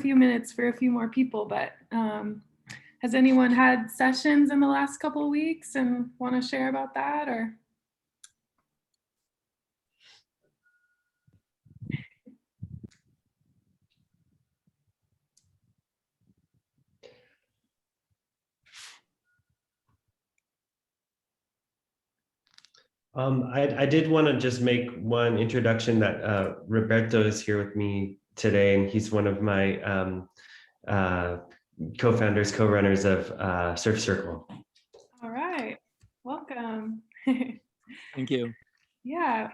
few minutes for a few more people, but has anyone had sessions in the last couple of weeks and want to share about that, or? I did want to just make one introduction that Roberto is here with me today, and he's one of my co-founders, co-runners of Surf Circle. All right, welcome. Thank you. Yeah,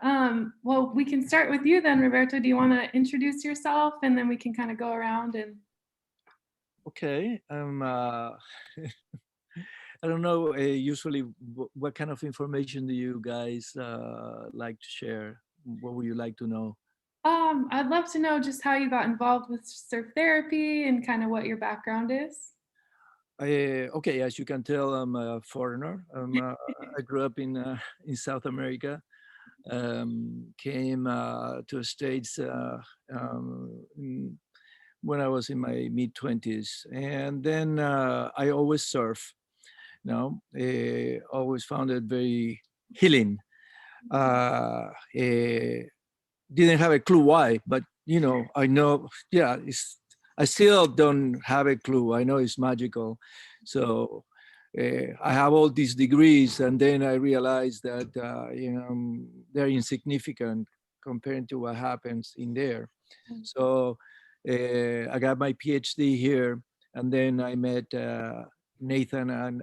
well, we can start with you then, Roberto. Do you want to introduce yourself, and then we can kind of go around and. Okay. I don't know, usually what kind of information do you guys like to share? What would you like to know? I'd love to know just how you got involved with surf therapy and kind of what your background is. Okay, as you can tell, I'm a foreigner. I grew up in South America. Came to the States when I was in my mid-20s. And then I always surf. Always found it very healing. Didn't have a clue why, but I know, yeah, I still don't have a clue. I know it's magical. So I have all these degrees, and then I realized that they're insignificant compared to what happens in there. So I got my PhD here, and then I met Nathan and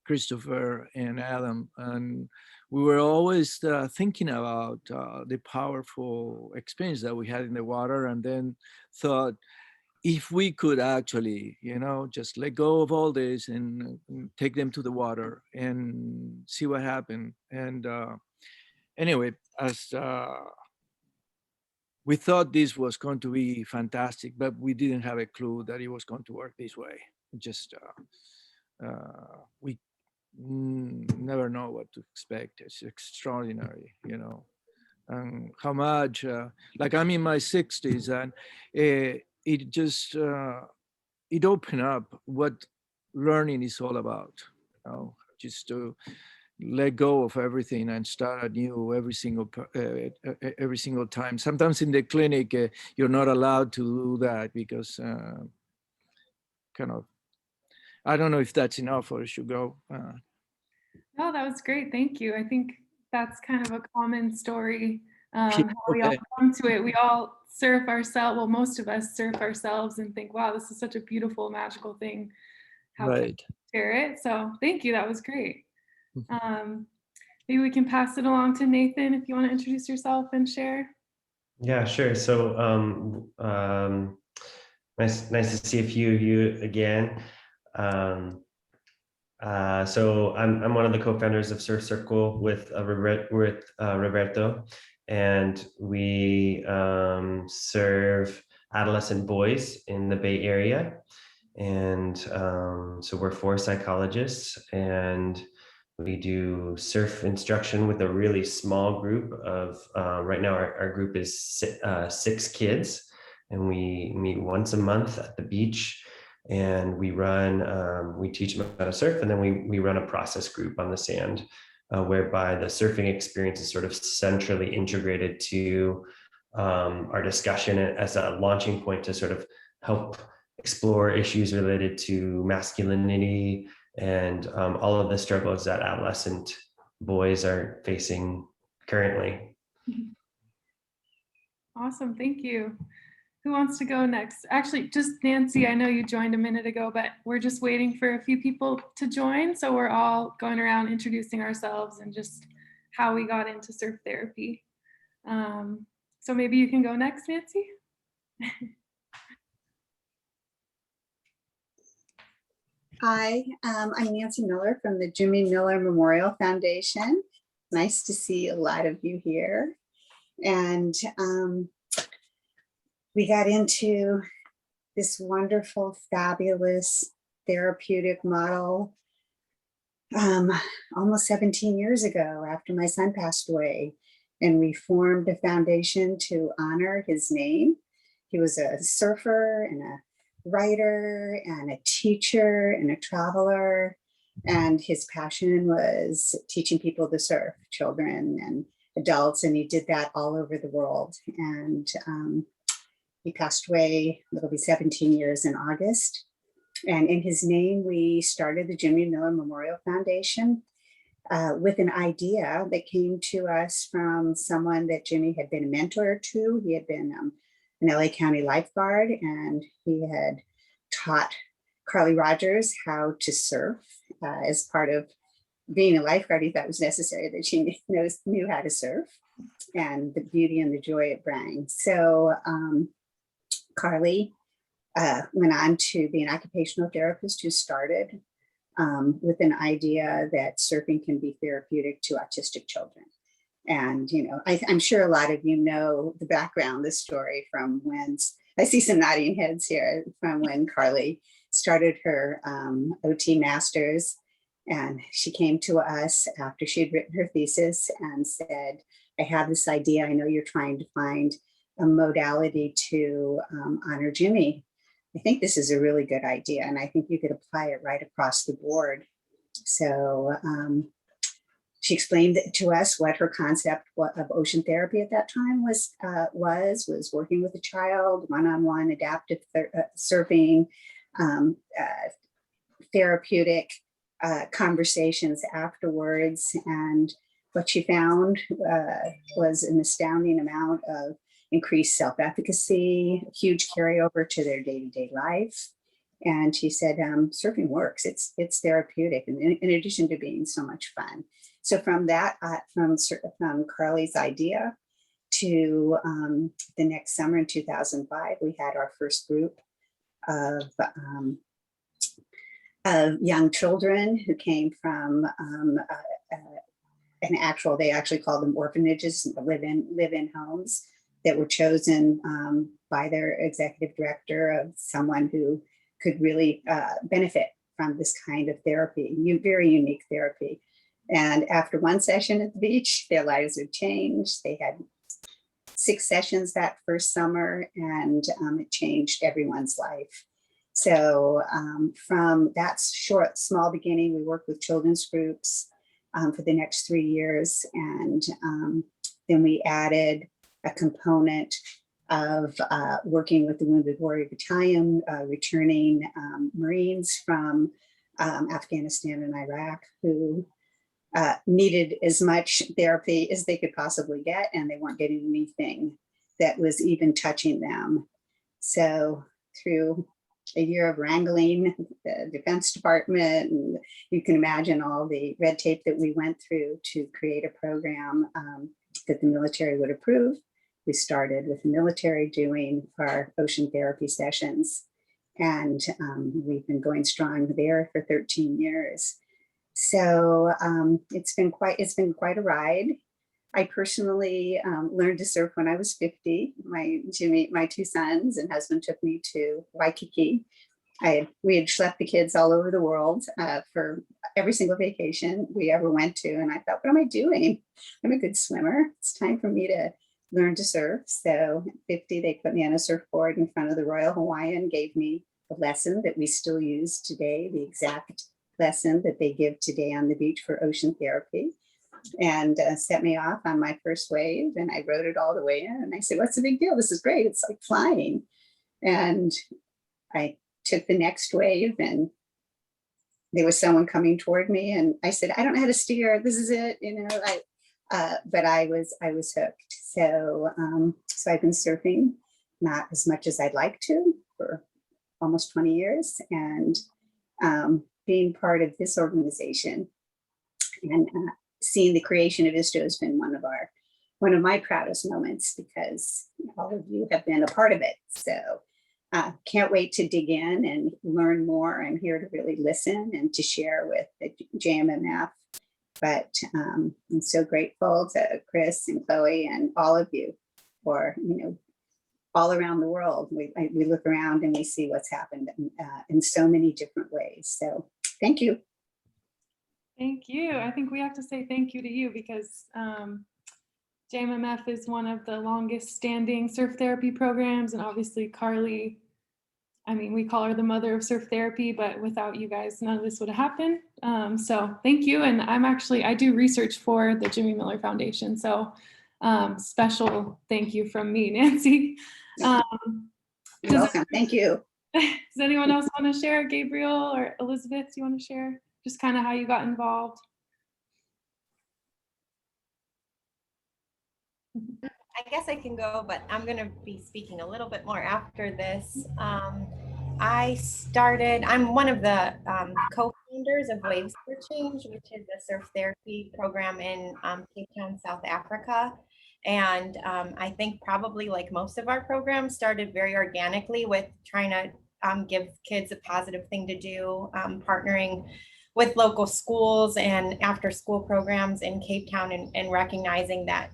Christopher and Adam, and we were always thinking about the powerful experience that we had in the water, and then thought, if we could actually, just let go of all this and take them to the water and see what happened. And anyway, as we thought this was going to be fantastic, but we didn't have a clue that it was going to work this way. Just we never know what to expect. It's extraordinary, and how much, like I'm in my 60s, and it just, it opened up what learning is all about, just to let go of everything and start anew every single time. Sometimes in the clinic, you're not allowed to do that because kind of, I don't know if that's enough or should go. No, that was great. Thank you. I think that's kind of a common story. How we all come to it. We all surf ourselves. Well, most of us surf ourselves and think, wow, this is such a beautiful, magical thing. How can we share it? So thank you. That was great. Maybe we can pass it along to Nathan if you want to introduce yourself and share. Yeah, sure. So nice to see a few of you again. So I'm one of the co-founders of Surf Circle with Roberto, and we serve adolescent boys in the Bay Area. And so we're 4 psychologists, and we do surf instruction with a really small group of, right now our group is 6 kids, and we meet once a month at the beach. And we teach them how to surf, and then we run a process group on the sand, whereby the surfing experience is sort of centrally integrated to our discussion as a launching point to sort of help explore issues related to masculinity and all of the struggles that adolescent boys are facing currently. Awesome, thank you. Who wants to go next? Actually, just Nancy, I know you joined a minute ago, but we're just waiting for a few people to join. So we're all going around introducing ourselves and just how we got into surf therapy. So maybe you can go next, Nancy. Hi, I'm Nancy Miller from the Jimmy Miller Memorial Foundation. Nice to see a lot of you here. And we got into this wonderful, fabulous therapeutic model almost 17 years ago after my son passed away. And we formed a foundation to honor his name he was a surfer and a writer and a teacher and a traveler. And his passion was teaching people to surf, children and adults. And he did that all over the world. And he passed away, it'll be 17 years in August. And in his name, we started the Jimmy Miller Memorial Foundation with an idea that came to us from someone that Jimmy had been a mentor to. He had been an LA County lifeguard, and he had taught Carly Rogers how to surf as part of being a lifeguard. He thought it was necessary that she knew how to surf and the beauty and the joy it bring. So Carly went on to be an occupational therapist who started with an idea that surfing can be therapeutic to autistic children. And, I'm sure a lot of you know the background, the story from when, I see some nodding heads here, from when Carly started her OT masters. And she came to us after she had written her thesis and said, I have this idea. I know you're trying to find a modality to honor Jimmy. I think this is a really good idea, and I think you could apply it right across the board. So she explained to us what her concept of ocean therapy at that time was working with a child, one-on-one adaptive surfing, therapeutic conversations afterwards. And what she found was an astounding amount of increased self-efficacy, huge carryover to their day-to-day life. And she said, surfing works, it's therapeutic, and in addition to being so much fun. So from that, from Carly's idea to the next summer in 2005, we had our first group of young children who came from they actually called them orphanages, live-in homes that were chosen by their executive director, of someone who could really benefit from this kind of therapy, very unique therapy. And after one session at the beach, their lives would change. They had 6 sessions that first summer, and it changed everyone's life. So from that small beginning, we worked with children's groups for the next 3 years. And then we added a component of working with the Wounded Warrior Battalion, returning Marines from Afghanistan and Iraq who needed as much therapy as they could possibly get, and they weren't getting anything that was even touching them. So through a year of wrangling the Defense Department, and you can imagine all the red tape that we went through to create a program that the military would approve. We started with the military doing our ocean therapy sessions, and we've been going strong there for 13 years. So it's been quite a ride. I personally learned to surf when I was 50. My 2 sons and husband took me to Waikiki. We had schlepped the kids all over the world for every single vacation we ever went to. And I thought, what am I doing? I'm a good swimmer. It's time for me to learn to surf. So at 50, they put me on a surfboard in front of the Royal Hawaiian, gave me a lesson that we still use today, the exact lesson that they give today on the beach for ocean therapy, and set me off on my first wave. And I rode it all the way in. And I said, what's the big deal? This is great. It's like flying. And I took the next wave, and there was someone coming toward me. And I said, I don't know how to steer. This is it. But I was hooked. So, so I've been surfing, not as much as I'd like to, for almost 20 years. And being part of this organization and seeing the creation of ISTO has been one of my proudest moments, because all of you have been a part of it. So can't wait to dig in and learn more. I'm here to really listen and to share with the JMMF. But I'm so grateful to Chris and Chloe and all of you for, all around the world. We look around and we see what's happened in so many different ways. So thank you. Thank you. I think we have to say thank you to you, because JMMF is one of the longest standing surf therapy programs, and obviously Carly, I mean, we call her the mother of surf therapy, but without you guys, none of this would have happened. So thank you. And I do research for the Jimmy Miller Foundation. So special thank you from me, Nancy. You're welcome. Thank you. Does anyone else want to share? Gabriel or Elizabeth, do you want to share just kind of how you got involved? I guess I can go, but I'm going to be speaking a little bit more after this. I'm one of the co-founders of Waves for Change, which is a surf therapy program in Cape Town, South Africa. And I think probably like most of our programs started very organically with trying to give kids a positive thing to do, partnering with local schools and after school programs in Cape Town, and recognizing that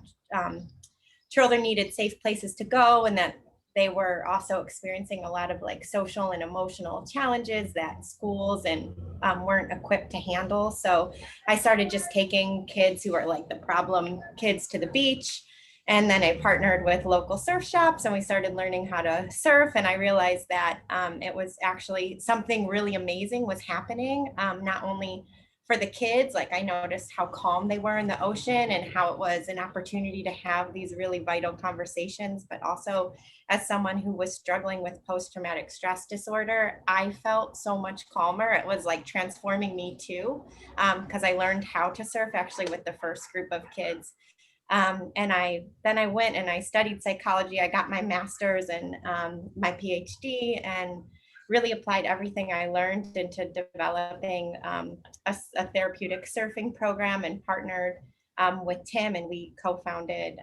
children needed safe places to go, and that they were also experiencing a lot of like social and emotional challenges that schools and weren't equipped to handle. So I started just taking kids who are like the problem kids to the beach. And then I partnered with local surf shops and we started learning how to surf. And I realized that it was actually something really amazing was happening, not only for the kids. Like I noticed how calm they were in the ocean and how it was an opportunity to have these really vital conversations, but also as someone who was struggling with post-traumatic stress disorder, I felt so much calmer. It was like transforming me too, because I learned how to surf actually with the first group of kids. And then I went and I studied psychology. I got my master's and my PhD, and really applied everything I learned into developing a therapeutic surfing program, and partnered with Tim, and we co-founded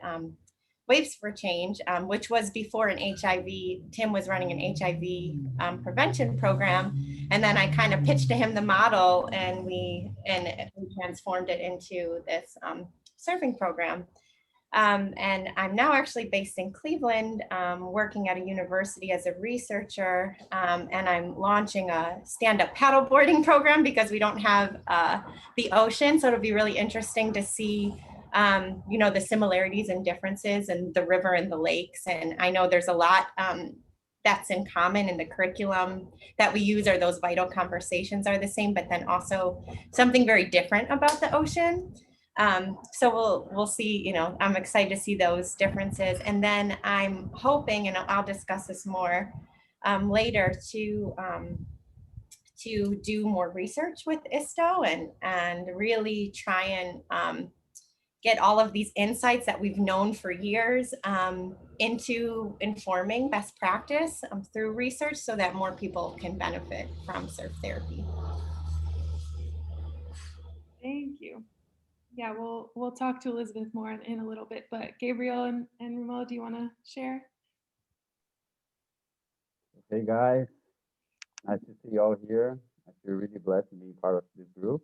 Waves for Change, which was before an HIV. Tim was running an HIV prevention program, and then I kind of pitched to him the model, and we transformed it into this surfing program. And I'm now actually based in Cleveland, working at a university as a researcher, and I'm launching a stand-up paddleboarding program because we don't have the ocean. So it'll be really interesting to see the similarities and differences in the river and the lakes. And I know there's a lot that's in common in the curriculum that we use, or those vital conversations are the same, but then also something very different about the ocean. So we'll see, I'm excited to see those differences. And then I'm hoping, and I'll discuss this more later, to do more research with ISTO and really try and get all of these insights that we've known for years into informing best practice through research, so that more people can benefit from surf therapy. Thank you. Yeah, we'll talk to Elizabeth more in a little bit, but Gabriel and Romola, do you want to share? Hey guys, nice to see you all here. I feel really blessed to be part of this group.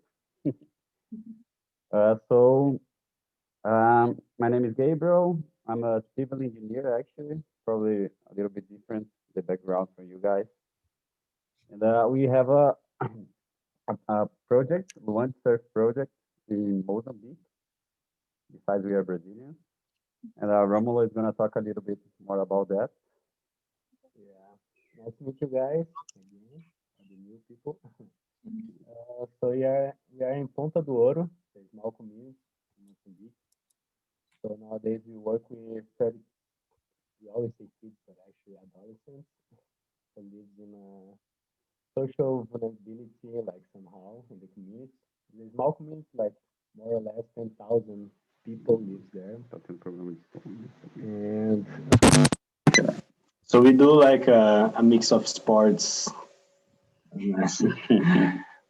My name is Gabriel. I'm a civil engineer, actually, probably a little bit different, the background from you guys. And we have a project, one surf project in Mozambique. Besides, we are Brazilian. And Romulo is going to talk a little bit more about that. Yeah, nice to meet you guys again, the new people. So we are in Ponta do Ouro, a small community in Mozambique. So nowadays we work with we always say kids, but actually adolescents, who lives in a social vulnerability, like somehow in the community. The small community, like more or less 10,000 people lives there. And so we do like a mix of sports. We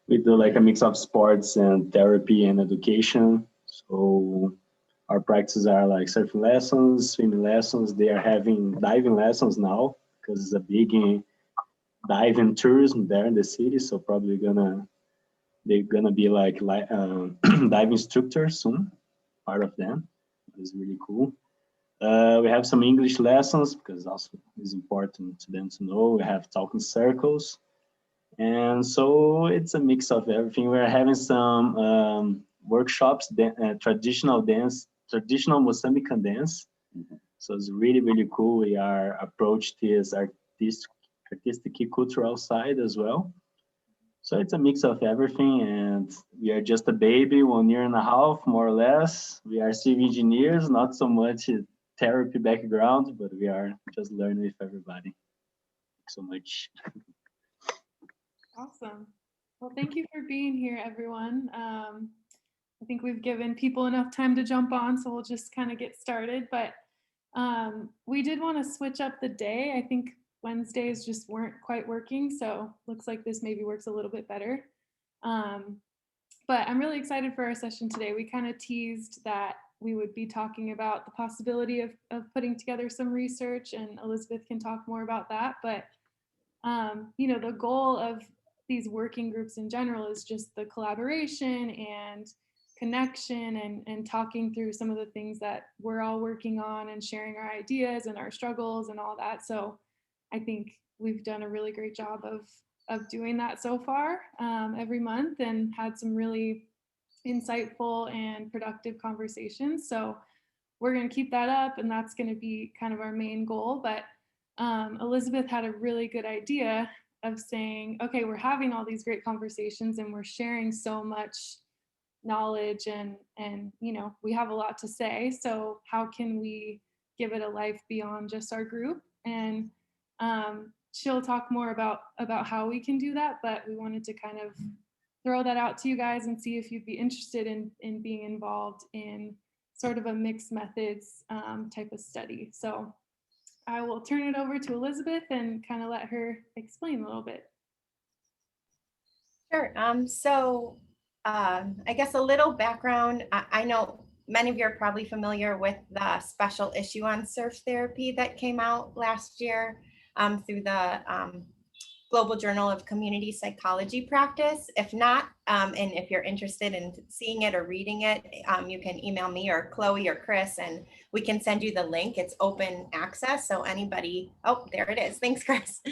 do like a mix of sports and therapy and education. So our practices are like surfing lessons, swimming lessons. They are having diving lessons now because it's a big diving tourism there in the city. So probably they're gonna be like dive instructors soon, part of them. It's really cool. We have some English lessons because also it's important to them to know. We have talking circles. And so it's a mix of everything. We're having some workshops, traditional dance traditional Mozambican dance. So it's really, really cool. We are approached this artistic cultural side as well. So it's a mix of everything, and we are just a baby, 1 year and a half, more or less. We are civil engineers, not so much therapy background, but we are just learning with everybody. Thanks so much. Awesome. Well, thank you for being here, everyone. I think we've given people enough time to jump on, so we'll just kind of get started. But we did want to switch up the day. I think Wednesdays just weren't quite working, so looks like this maybe works a little bit better. But I'm really excited for our session today. We kind of teased that we would be talking about the possibility of putting together some research, and Elizabeth can talk more about that. But you know, the goal of these working groups in general is just the collaboration and connection and talking through some of the things that we're all working on and sharing our ideas and our struggles and all that. So I think we've done a really great job of doing that so far every month, and had some really insightful and productive conversations. So we're going to keep that up, and that's going to be kind of our main goal. But Elizabeth had a really good idea of saying, okay, we're having all these great conversations and we're sharing so much knowledge, and you know, we have a lot to say. So how can we give it a life beyond just our group? And she'll talk more about how we can do that, but we wanted to kind of throw that out to you guys and see if you'd be interested in being involved in sort of a mixed methods type of study. So I will turn it over to Elizabeth and kind of let her explain a little bit. Sure. I guess a little background. I know many of you are probably familiar with the special issue on surf therapy that came out last year through the Global Journal of Community Psychology Practice. If not, and if you're interested in seeing it or reading it, you can email me or Chloe or Chris, and we can send you the link. It's open access, so anybody, oh, there it is. Thanks, Chris.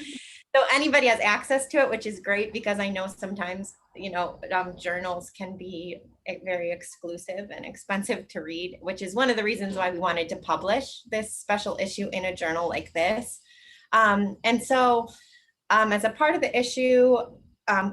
So anybody has access to it, which is great, because I know sometimes, you know, journals can be very exclusive and expensive to read, which is one of the reasons why we wanted to publish this special issue in a journal like this. And so as a part of the issue,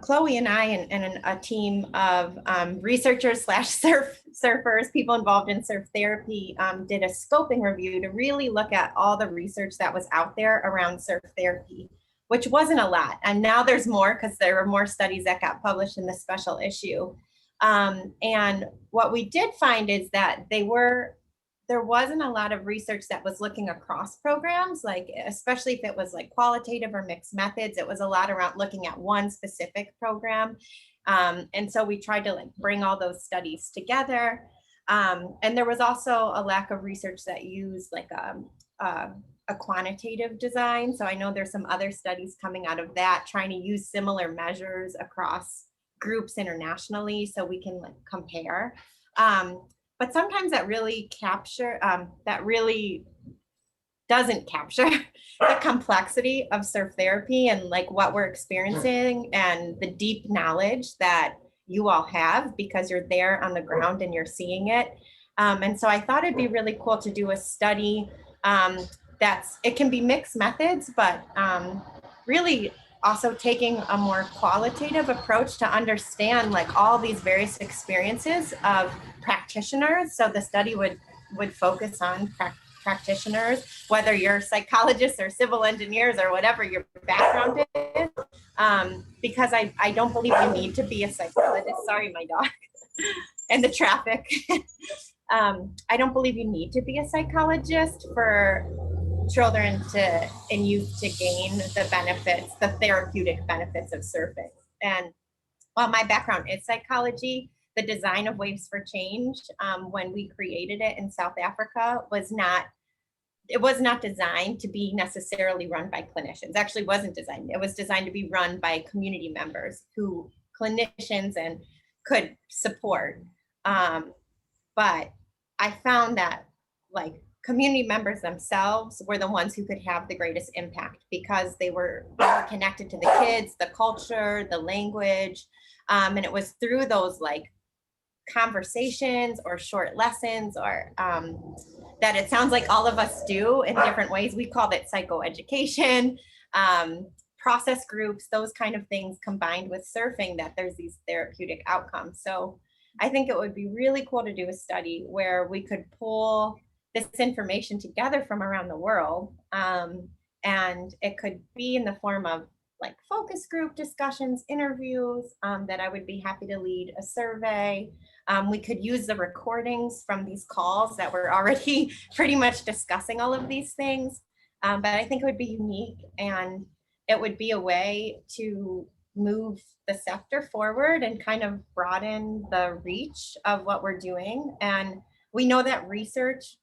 Chloe and I and a team of researchers / surfers, people involved in surf therapy, did a scoping review to really look at all the research that was out there around surf therapy, which wasn't a lot. And now there's more, because there were more studies that got published in the special issue. And what we did find is that there wasn't a lot of research that was looking across programs, like especially if it was like qualitative or mixed methods. It was a lot around looking at one specific program. And so we tried to like bring all those studies together. And there was also a lack of research that used like a quantitative design. So I know there's some other studies coming out of that, trying to use similar measures across groups internationally so we can like compare. But sometimes that really doesn't capture the complexity of surf therapy and like what we're experiencing and the deep knowledge that you all have, because you're there on the ground and you're seeing it. And so I thought it'd be really cool to do a study it can be mixed methods, but really also taking a more qualitative approach to understand like all these various experiences of practitioners. So the study would focus on practitioners, whether you're psychologists or civil engineers or whatever your background is, because I don't believe you need to be a psychologist. Sorry, my dog, and the traffic. I don't believe you need to be a psychologist for children and youth to gain the benefits, the therapeutic benefits of surfing. And while my background is psychology, the design of Waves for Change, when we created it in South Africa, was not designed to be necessarily run by clinicians. Actually wasn't designed. It was designed to be run by community members who clinicians and could support. But I found that like community members themselves were the ones who could have the greatest impact, because they were connected to the kids, the culture, the language. And it was through those like conversations or short lessons, or that it sounds like all of us do in different ways. We called it psychoeducation, process groups, those kind of things combined with surfing, that there's these therapeutic outcomes. So I think it would be really cool to do a study where we could pull this information together from around the world. And it could be in the form of like focus group discussions, interviews, that I would be happy to lead, a survey. We could use the recordings from these calls that we're already pretty much discussing all of these things. But I think it would be unique, and it would be a way to move the sector forward and kind of broaden the reach of what we're doing. And we know that research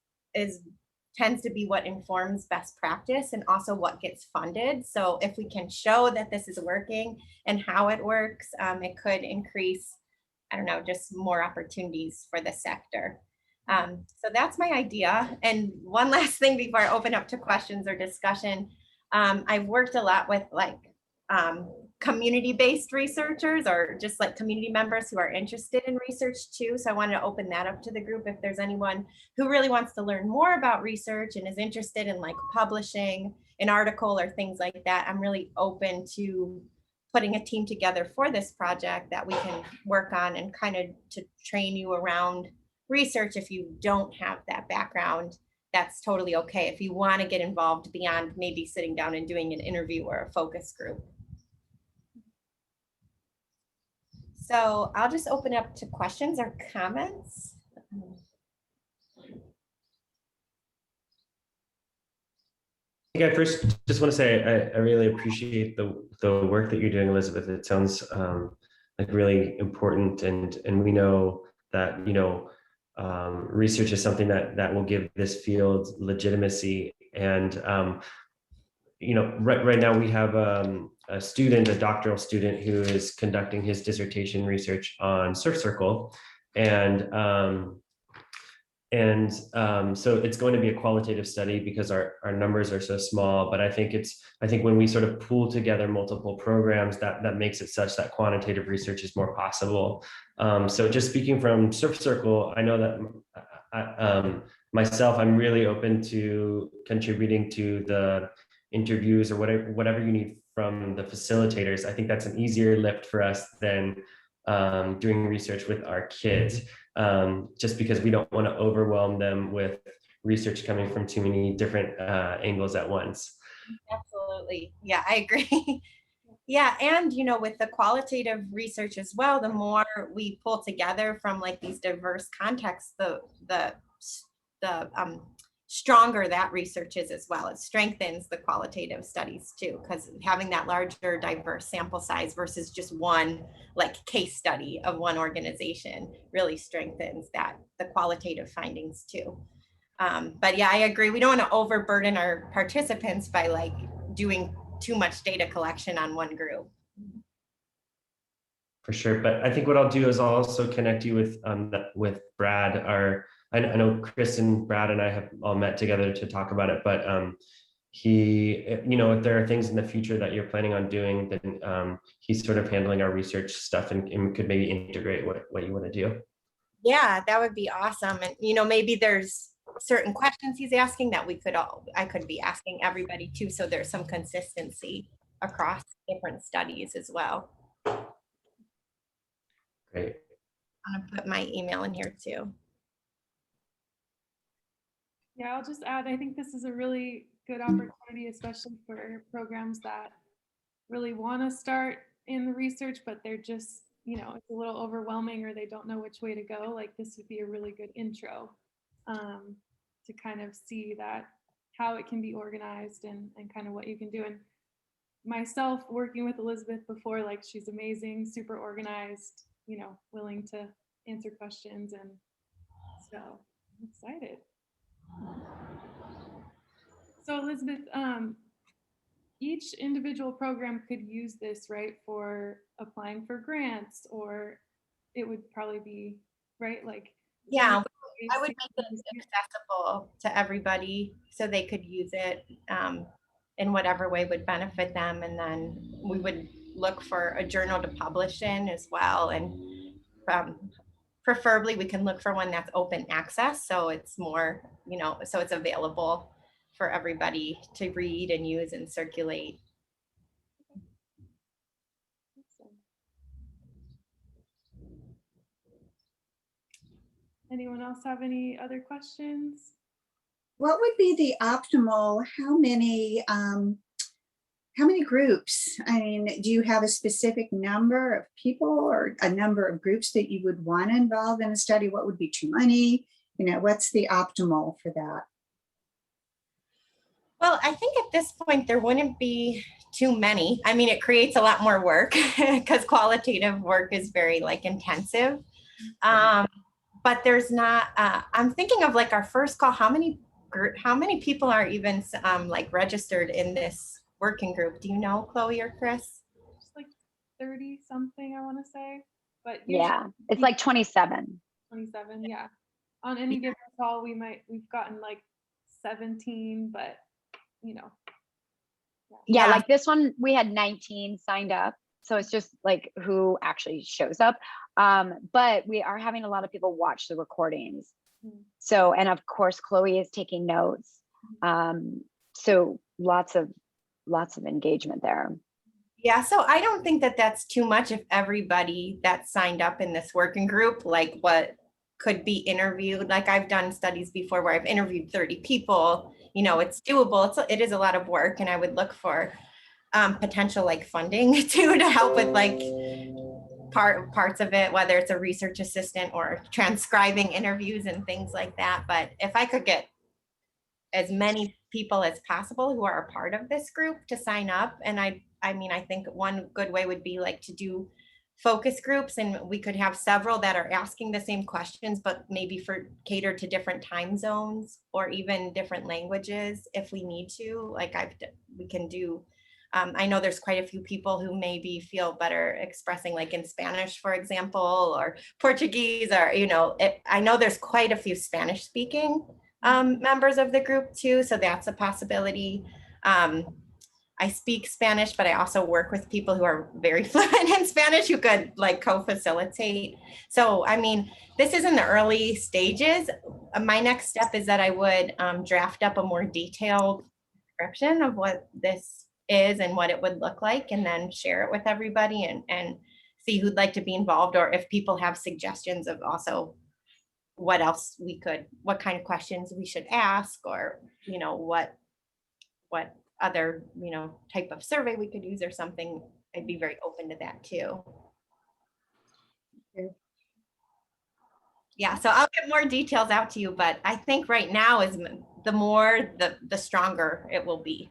tends to be what informs best practice and also what gets funded. So if we can show that this is working and how it works, it could increase, I don't know, just more opportunities for the sector. So that's my idea. And one last thing before I open up to questions or discussion, I've worked a lot with like community-based researchers, or just like community members who are interested in research too. So I wanted to open that up to the group. If there's anyone who really wants to learn more about research and is interested in like publishing an article or things like that, I'm really open to putting a team together for this project that we can work on, and kind of to train you around research. If you don't have that background, that's totally okay. If you want to get involved beyond maybe sitting down and doing an interview or a focus group. So I'll just open up to questions or comments. I think I first just want to say I really appreciate the work that you're doing, Elizabeth. It sounds like really important, and we know that research is something that will give this field legitimacy. And right now we have a doctoral student who is conducting his dissertation research on Surf Circle, and so it's going to be a qualitative study because our numbers are so small. But I think when we sort of pool together multiple programs, that makes it such that quantitative research is more possible. So just speaking from Surf Circle, I know that myself, I'm really open to contributing to the interviews or whatever you need from the facilitators. I think that's an easier lift for us than doing research with our kids, just because we don't want to overwhelm them with research coming from too many different angles at once. Absolutely. Yeah, I agree. Yeah, and with the qualitative research as well, the more we pull together from like these diverse contexts, the stronger that research is as well. It strengthens the qualitative studies too, because having that larger diverse sample size versus just one like case study of one organization really strengthens the qualitative findings too. But yeah, I agree. We don't want to overburden our participants by like doing too much data collection on one group. For sure, but I think what I'll do is I'll also connect you with Brad. I know Chris and Brad and I have all met together to talk about it, but if there are things in the future that you're planning on doing, then he's sort of handling our research stuff, and could maybe integrate what you want to do. Yeah, that would be awesome. And maybe there's certain questions he's asking that I could be asking everybody too, so there's some consistency across different studies as well. Great. I'm gonna put my email in here too. Yeah, I'll just add, I think this is a really good opportunity, especially for programs that really want to start in the research, but they're just, it's a little overwhelming, or they don't know which way to go. Like, this would be a really good intro to kind of see how it can be organized and kind of what you can do. And myself working with Elizabeth before, like, she's amazing, super organized, willing to answer questions. And so I'm excited. So Elizabeth, each individual program could use this, right, for applying for grants, or it would probably be, right, like. Yeah, I would make it accessible to everybody so they could use it in whatever way would benefit them. And then we would look for a journal to publish in as well. And preferably we can look for one that's open access. So it's more, so it's available for everybody to read and use and circulate. Anyone else have any other questions? What would be the optimal, how many groups? I mean, do you have a specific number of people or a number of groups that you would want to involve in a study? What would be too many? What's the optimal for that? Well, I think at this point, there wouldn't be too many. I mean, it creates a lot more work because qualitative work is very intensive. But there's not, I'm thinking of our first call, how many people are even registered in this working group? Do you know, Chloe or Chris? It's 30 something, I want to say, but yeah, it's 27. 27, yeah. On any given call, we've gotten 17, but yeah, this one we had 19 signed up, so it's just who actually shows up. But we are having a lot of people watch the recordings. So, and of course, Chloe is taking notes. So lots of engagement there. Yeah, so I don't think that that's too much if everybody that's signed up in this working group, what could be interviewed. I've done studies before where I've interviewed 30 people, it's doable. It is a lot of work, and I would look for potential funding too, to help with parts of it, whether it's a research assistant or transcribing interviews and things like that. But if I could get as many people as possible who are a part of this group to sign up, and I think one good way would be to do focus groups, and we could have several that are asking the same questions, but maybe cater to different time zones or even different languages if we need to. We can do. I know there's quite a few people who maybe feel better expressing in Spanish, for example, or Portuguese, or, I know there's quite a few Spanish speaking members of the group too. So that's a possibility. I speak Spanish, but I also work with people who are very fluent in Spanish who could co-facilitate. So, this is in the early stages. My next step is that I would draft up a more detailed description of what this is and what it would look like, and then share it with everybody and see who'd like to be involved, or if people have suggestions of also what else what kind of questions we should ask, or what other type of survey we could use or something. I'd be very open to that too. Yeah, so I'll get more details out to you, but I think right now is the more the stronger it will be.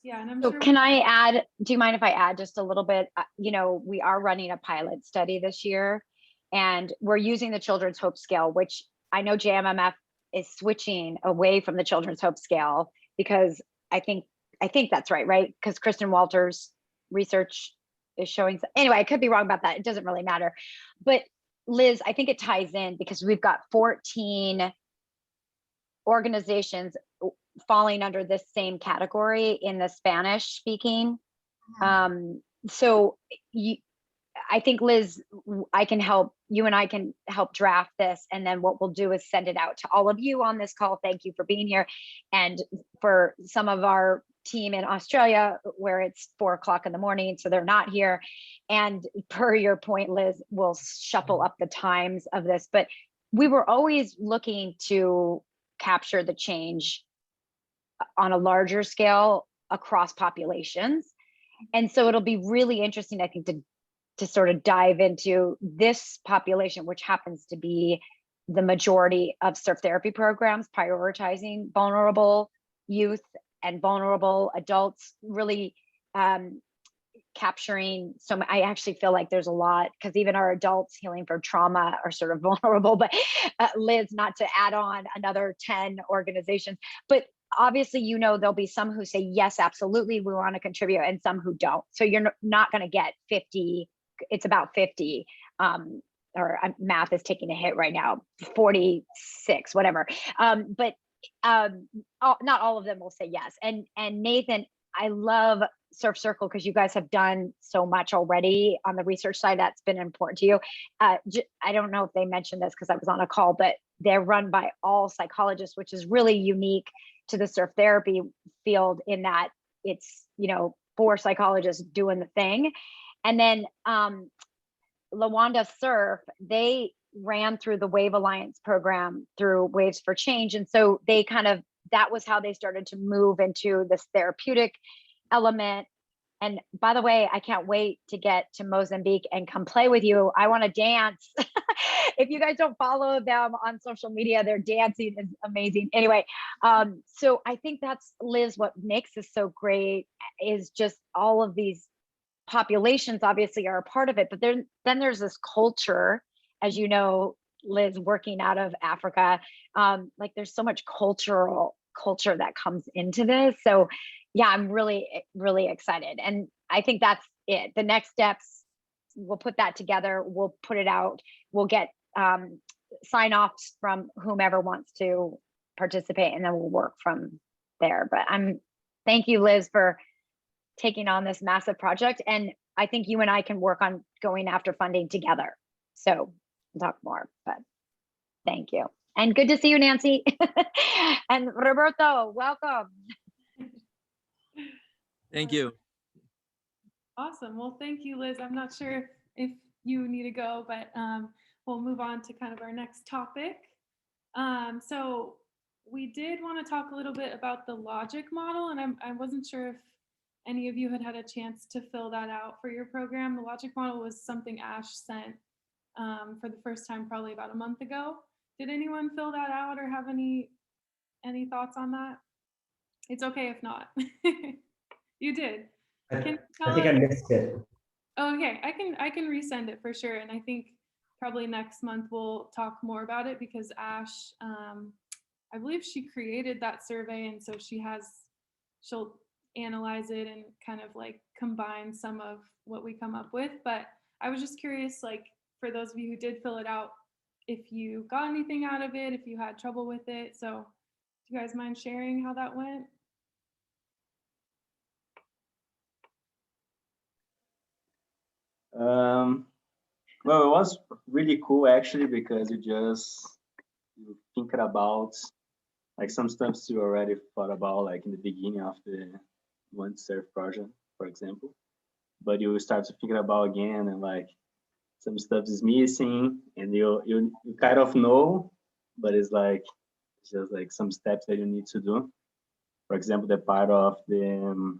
Yeah, and I'm So sure. can I add, do you mind if I add just a little bit? We are running a pilot study this year, and we're using the Children's Hope Scale, which I know JMMF is switching away from the Children's Hope Scale, because I think that's right? Because Kristen Walters' research is showing, anyway, I could be wrong about that. It doesn't really matter. But Liz, I think it ties in because we've got 14 organizations falling under this same category in the Spanish speaking. So I think, Liz, I can help, you and I can help draft this. And then what we'll do is send it out to all of you on this call. Thank you for being here. And for some of our team in Australia, where it's 4 o'clock in the morning, so they're not here. And per your point, Liz, we'll shuffle up the times of this. But we were always looking to capture the change on a larger scale across populations. And so it'll be really interesting, I think, to sort of dive into this population, which happens to be the majority of surf therapy programs, prioritizing vulnerable youth and vulnerable adults, really capturing. So I actually feel like there's a lot, because even our adults healing for trauma are sort of vulnerable. But Liz, not to add on another 10 organizations, but obviously, there'll be some who say, yes, absolutely, we want to contribute, and some who don't. So you're not going to get 50. It's about 50, or math is taking a hit right now, 46, whatever. But not all of them will say yes. And Nathan, I love Surf Circle, because you guys have done so much already on the research side that's been important to you. I don't know if they mentioned this because I was on a call, but they're run by all psychologists, which is really unique to the surf therapy field in that it's, you know, 4 psychologists doing the thing. And then Lawanda Surf, they ran through the Wave Alliance program through Waves for Change. And so they kind of, that was how they started to move into this therapeutic element. And by the way, I can't wait to get to Mozambique and come play with you. I want to dance. If you guys don't follow them on social media, their dancing is amazing. Anyway, so I think that's, Liz, what makes this so great is just all of these populations obviously are a part of it, but then there's this culture, as you know, Liz, working out of Africa, like there's so much culture that comes into this. So yeah, I'm really, really excited. And I think that's it. The next steps, we'll put that together. We'll put it out. We'll get sign-offs from whomever wants to participate, and then we'll work from there. But thank you, Liz, for taking on this massive project. And I think you and I can work on going after funding together. So we'll talk more, but thank you. And good to see you, Nancy. And Roberto, welcome. Thank you. Awesome. Well, thank you, Liz. I'm not sure if you need to go, but we'll move on to kind of our next topic. So we did want to talk a little bit about the logic model, and I wasn't sure if any of you had a chance to fill that out for your program. The logic model was something Ash sent for the first time probably about a month ago. Did anyone fill that out or have any thoughts on that? It's okay if not. You did. I think I missed it. Okay, I can resend it for sure. And I think probably next month we'll talk more about it because Ash, I believe she created that survey, and so she'll analyze it and kind of like combine some of what we come up with. But I was just curious, like for those of you who did fill it out, if you got anything out of it, if you had trouble with it. So do you guys mind sharing how that went? Well, it was really cool actually, because you thinking about like some stuff you already thought about, like in the beginning of the One Surf project, for example. But you start to think about again, and like some stuff is missing, and you kind of know, but it's just like some steps that you need to do. For example, the part of the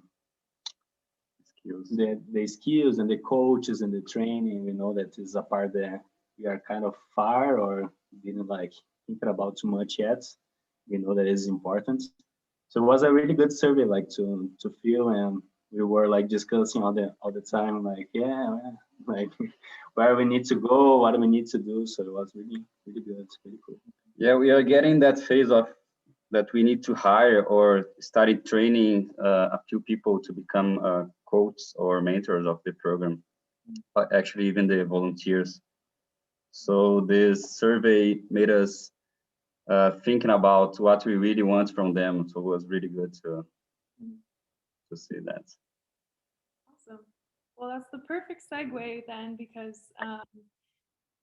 skills and the coaches and the training, we know that is a part that we are kind of far or didn't like think about too much yet. We know that is important. So it was a really good survey, like to feel, and we were like discussing all the time, like like where we need to go, what do we need to do. So it was really, really good, really cool. Yeah, we are getting that phase of that we need to hire or started training a few people to become coaches or mentors of the program, actually even the volunteers. So this survey made us thinking about what we really want from them. So it was really good to see that. Awesome. Well, that's the perfect segue then, because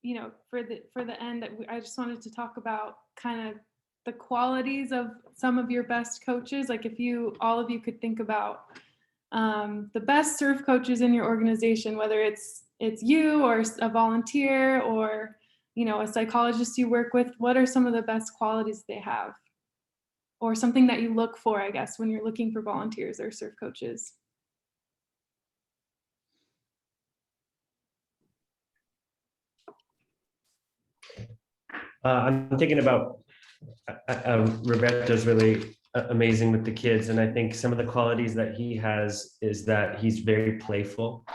you know, for the end, I just wanted to talk about kind of the qualities of some of your best coaches. Like if all of you could think about the best surf coaches in your organization, whether it's you or a volunteer or, you know, a psychologist you work with, what are some of the best qualities they have? Or something that you look for, I guess, when you're looking for volunteers or surf coaches? I'm thinking about Roberto's really amazing with the kids, and I think some of the qualities that he has is that he's very playful.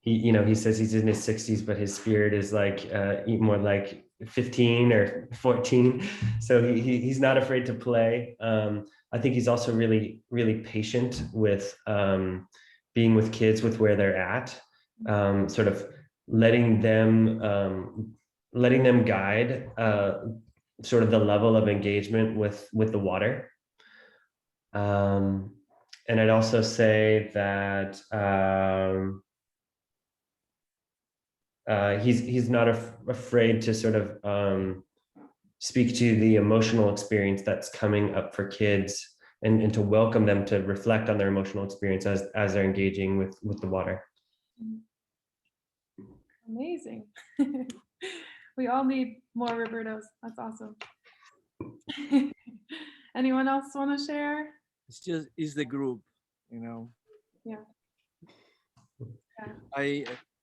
He says he's in his 60s, but his spirit is like more like 15 or 14. So he's not afraid to play. I think he's also really, really patient with being with kids with where they're at, sort of letting them guide sort of the level of engagement with the water. And I'd also say that he's not afraid to sort of speak to the emotional experience that's coming up for kids, and to welcome them to reflect on their emotional experience as they're engaging with the water. Amazing. We all need more Robertos. That's awesome. Anyone else want to share? It's the group, you know. Yeah.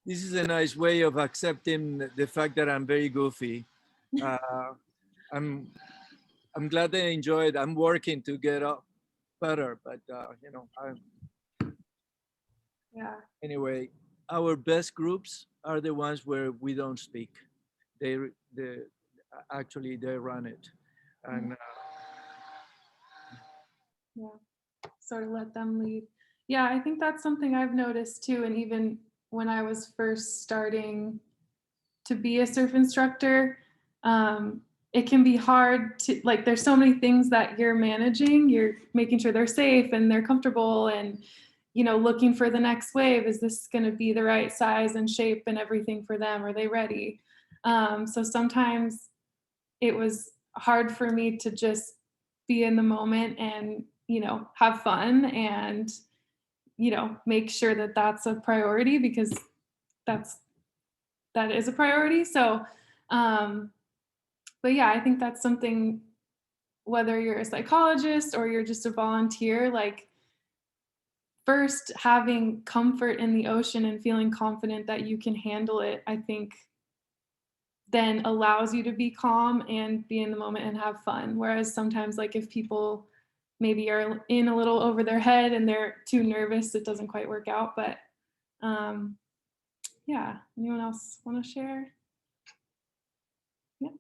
This is a nice way of accepting the fact that I'm very goofy. I'm glad they enjoy it. I'm working to get up better, but you know, Yeah. anyway, our best groups are the ones where we don't speak. They actually they run it, and Yeah, sort of let them lead. Yeah, I think that's something I've noticed too. And even when I was first starting to be a surf instructor, it can be hard to, like, there's so many things that you're managing. You're making sure they're safe and they're comfortable, and, you know, looking for the next wave. Is this going to be the right size and shape and everything for them? Are they ready? So sometimes it was hard for me to just be in the moment and, you know, have fun and, you know, make sure that that's a priority, because that is a priority. So, but yeah, I think that's something, whether you're a psychologist or you're just a volunteer, like, first having comfort in the ocean and feeling confident that you can handle it, I think then allows you to be calm and be in the moment and have fun. Whereas sometimes, like, if people maybe are in a little over their head and they're too nervous, it doesn't quite work out. But yeah, anyone else want to share? Yeah.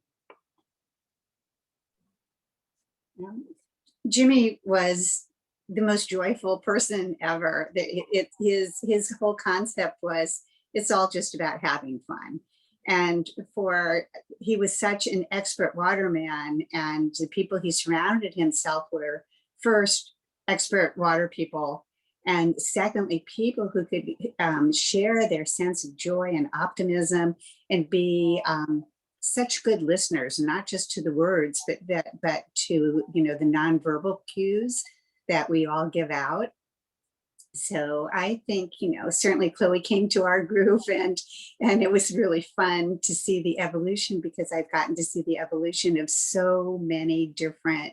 Jimmy was the most joyful person ever. His whole concept was, it's all just about having fun. And he was such an expert waterman, and the people he surrounded himself were, first, expert water people, and secondly, people who could share their sense of joy and optimism and be such good listeners, not just to the words, but to, you know, the nonverbal cues that we all give out. So I think, you know, certainly Chloe came to our group, and it was really fun to see the evolution, because I've gotten to see the evolution of so many different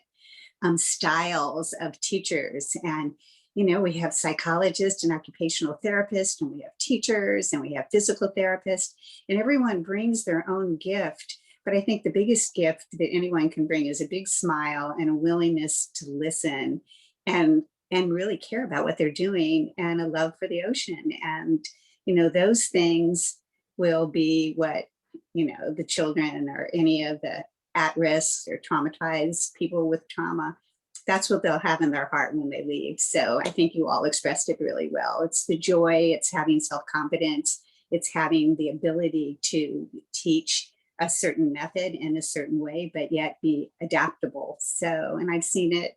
styles of teachers. And, you know, we have psychologists and occupational therapists, and we have teachers, and we have physical therapists, and everyone brings their own gift. But I think the biggest gift that anyone can bring is a big smile and a willingness to listen and really care about what they're doing, and a love for the ocean. And, you know, those things will be what, you know, the children or any of the at-risk or traumatized people with trauma, that's what they'll have in their heart when they leave. So I think you all expressed it really well. It's the joy, it's having self-confidence, it's having the ability to teach a certain method in a certain way, but yet be adaptable. So, and I've seen it,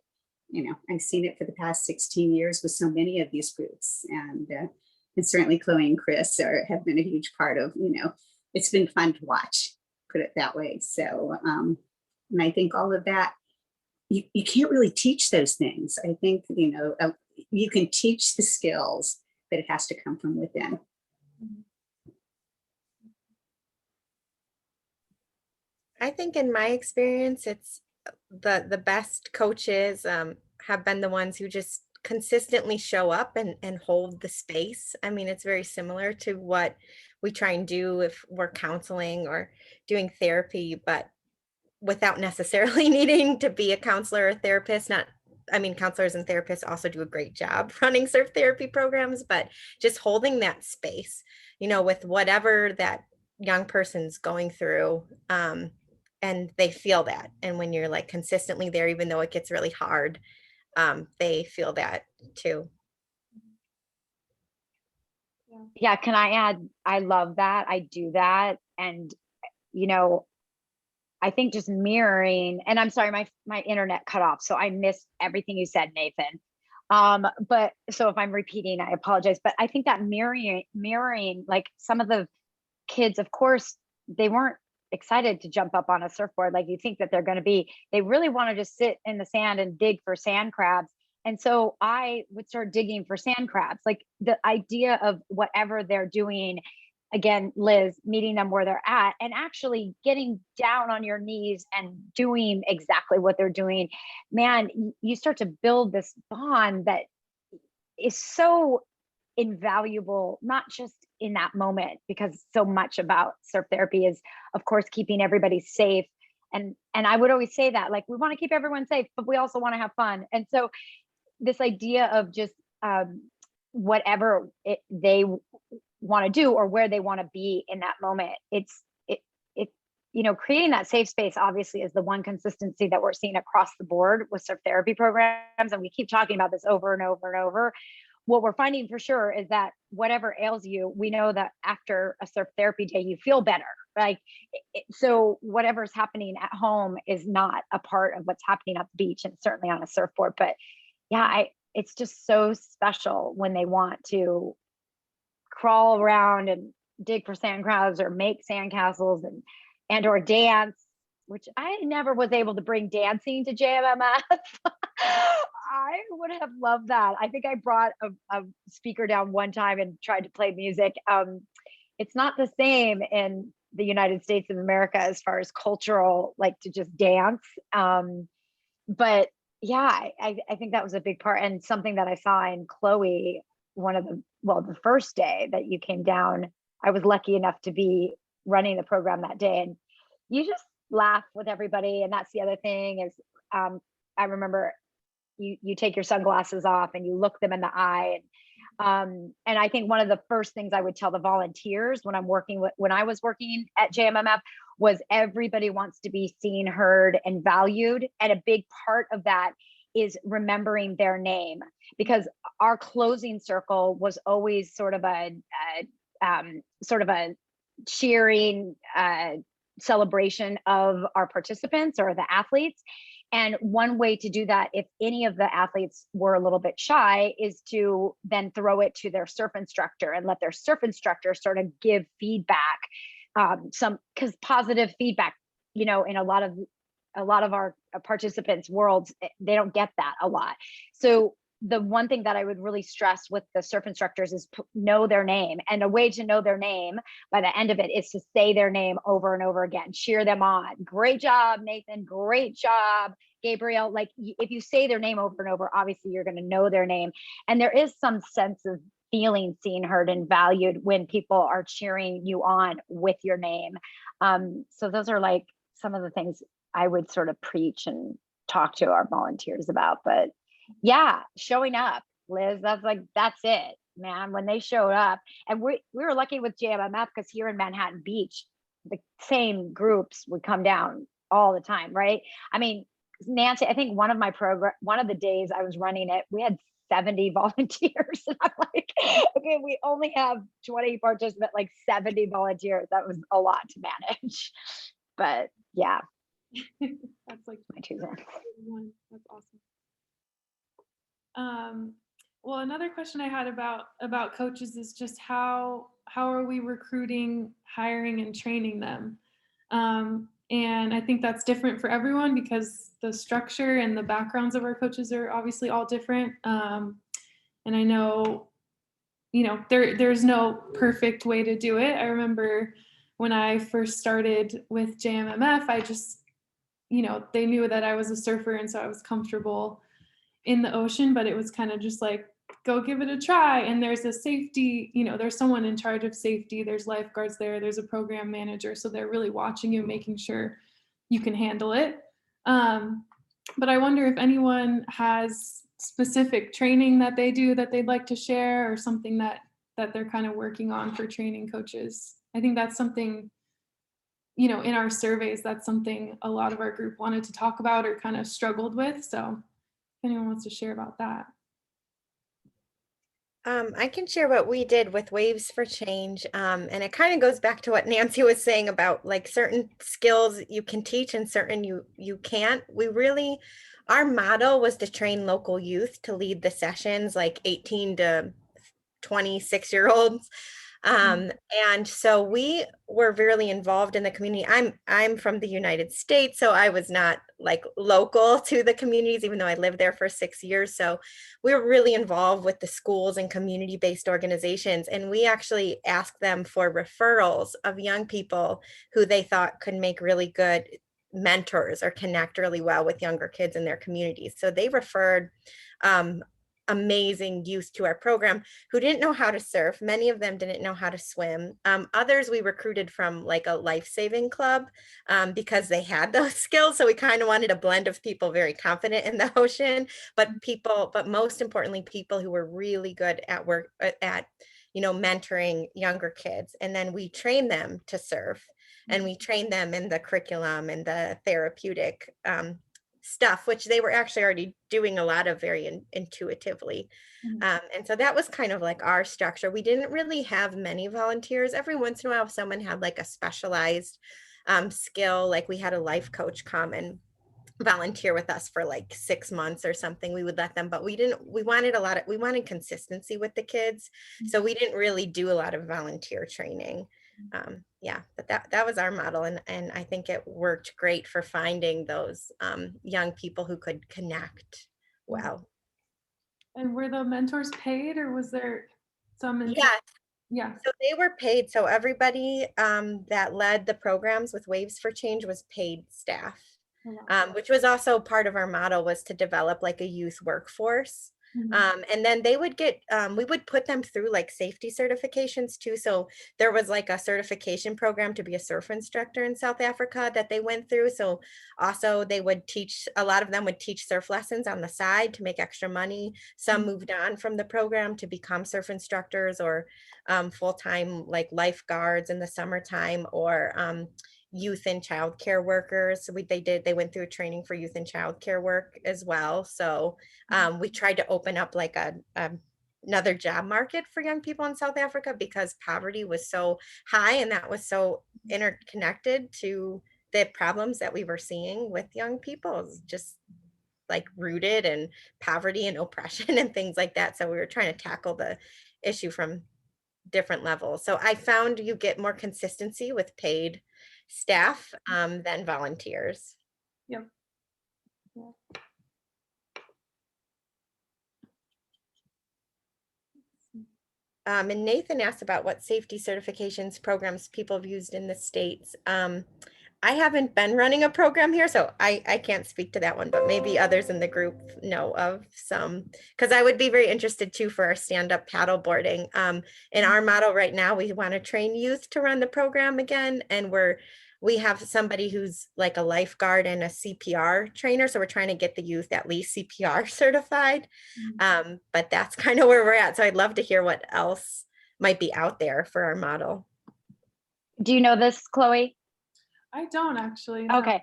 you know, I've seen it for the past 16 years with so many of these groups. And certainly Chloe and Chris have been a huge part of, you know, it's been fun to watch, put it that way. So, and I think all of that, you can't really teach those things. I think, you know, you can teach the skills, but it has to come from within. I think in my experience, it's the best coaches have been the ones who just consistently show up and hold the space. I mean, it's very similar to what we try and do if we're counseling or doing therapy, but without necessarily needing to be a counselor or therapist. I mean, counselors and therapists also do a great job running surf therapy programs, but just holding that space, you know, with whatever that young person's going through. And they feel that. And when you're like consistently there, even though it gets really hard, they feel that too. Yeah, can I add, I love that. I do that. And, you know, I think just mirroring, and I'm sorry, my internet cut off, so I missed everything you said, Nathan. But so if I'm repeating, I apologize. But I think that mirroring, like some of the kids, of course, they weren't excited to jump up on a surfboard like you think that they're going to be. They really want to just sit in the sand and dig for sand crabs. And so I would start digging for sand crabs. Like the idea of whatever they're doing, again, Liz, meeting them where they're at and actually getting down on your knees and doing exactly what they're doing. Man, you start to build this bond that is so invaluable, not just in that moment, because so much about surf therapy is, of course, keeping everybody safe. And I would always say that, like, we want to keep everyone safe, but we also want to have fun. And so this idea of just whatever they want to do or where they want to be in that moment, creating that safe space obviously is the one consistency that we're seeing across the board with surf therapy programs. And we keep talking about this over and over and over. What we're finding for sure is that whatever ails you, we know that after a surf therapy day, you feel better. Like, so whatever's happening at home is not a part of what's happening at the beach and certainly on a surfboard. But yeah, it's just so special when they want to crawl around and dig for sand crabs or make sandcastles and or dance, which I never was able to bring dancing to JMMF. I would have loved that. I think I brought a speaker down one time and tried to play music. It's not the same in the United States of America as far as cultural, like to just dance. But yeah, I think that was a big part, and something that I saw in Chloe, the first day that you came down, I was lucky enough to be running the program that day, and you just laugh with everybody. And that's the other thing is, I remember you take your sunglasses off and you look them in the eye. And I think one of the first things I would tell the volunteers when I was working at JMMF was everybody wants to be seen, heard, and valued. And a big part of that is remembering their name, because our closing circle was always sort of a cheering celebration of our participants or the athletes. And one way to do that, if any of the athletes were a little bit shy, is to then throw it to their surf instructor and let their surf instructor sort of give feedback, because positive feedback, in a lot of our participants' worlds, they don't get that a lot. So the one thing that I would really stress with the surf instructors is know their name. And a way to know their name by the end of it is to say their name over and over again, cheer them on. Great job, Nathan. Great job, Gabriel. Like, if you say their name over and over, obviously you're going to know their name. And there is some sense of feeling seen, heard, and valued when people are cheering you on with your name. So those are like some of the things I would sort of preach and talk to our volunteers about. But yeah, showing up, Liz, that's it, man. When they showed up, and we were lucky with JMMF because here in Manhattan Beach, the same groups would come down all the time, right? I mean, Nancy, I think one of the days I was running it, we had 70 volunteers. And I'm like, okay, we only have 20 participants, like 70 volunteers. That was a lot to manage. But yeah. That's like my 2 cents. That's awesome. Well, another question I had about coaches is just how are we recruiting, hiring, and training them? And I think that's different for everyone because the structure and the backgrounds of our coaches are obviously all different. And I know, there's no perfect way to do it. I remember when I first started with JMMF, I just, they knew that I was a surfer, and so I was comfortable in the ocean, but it was kind of just like, go give it a try. And there's a safety, there's someone in charge of safety, there's lifeguards there's a program manager. So they're really watching you, making sure you can handle it. But I wonder if anyone has specific training that they do that they'd like to share, or something that they're kind of working on for training coaches. I think that's something, in our surveys, that's something a lot of our group wanted to talk about or kind of struggled with. So if anyone wants to share about that. I can share what we did with Waves for Change. And it kind of goes back to what Nancy was saying about like certain skills you can teach and certain you can't. We really Our motto was to train local youth to lead the sessions, like 18 to 26-year-olds. And so we were really involved in the community. I'm from the United States, so I was not like local to the communities, even though I lived there for 6 years. So we were really involved with the schools and community-based organizations. And we actually asked them for referrals of young people who they thought could make really good mentors or connect really well with younger kids in their communities. So they referred amazing youth to our program who didn't know how to surf. Many of them didn't know how to swim. Others we recruited from like a life-saving club because they had those skills. So we kind of wanted a blend of people very confident in the ocean, but most importantly, people who were really good at work at, mentoring younger kids. And then we trained them to surf, and we trained them in the curriculum and the therapeutic stuff, which they were actually already doing a lot of very intuitively. And so that was kind of like our structure. We didn't really have many volunteers. Every once in a while, if someone had like a specialized skill, like we had a life coach come and volunteer with us for like 6 months or something, we would let them, but we wanted consistency with the kids. So we didn't really do a lot of volunteer training. But that was our model, and I think it worked great for finding those young people who could connect well. And were the mentors paid, or was there some? Yeah. So they were paid. So everybody that led the programs with Waves for Change was paid staff, which was also part of our model, was to develop like a youth workforce. And then they would get, we would put them through like safety certifications too. So there was like a certification program to be a surf instructor in South Africa that they went through. So also they would teach, a lot of them would teach surf lessons on the side to make extra money. Some moved on from the program to become surf instructors or full-time like lifeguards in the summertime, or youth and childcare workers. So they went through training for youth and childcare work as well. So we tried to open up like another job market for young people in South Africa, because poverty was so high and that was so interconnected to the problems that we were seeing with young people. It was just like rooted in poverty and oppression and things like that. So we were trying to tackle the issue from different levels. So I found you get more consistency with paid staff than volunteers. Yep. And Nathan asked about what safety certifications programs people have used in the States. I haven't been running a program here, so I can't speak to that one, but maybe others in the group know of some, because I would be very interested too for our stand-up paddle boarding. In our model right now, we want to train youth to run the program again, and we have somebody who's like a lifeguard and a CPR trainer, so we're trying to get the youth at least CPR certified. But that's kind of where we're at. So I'd love to hear what else might be out there for our model. Do you know this, Chloe? I don't actually. No. Okay.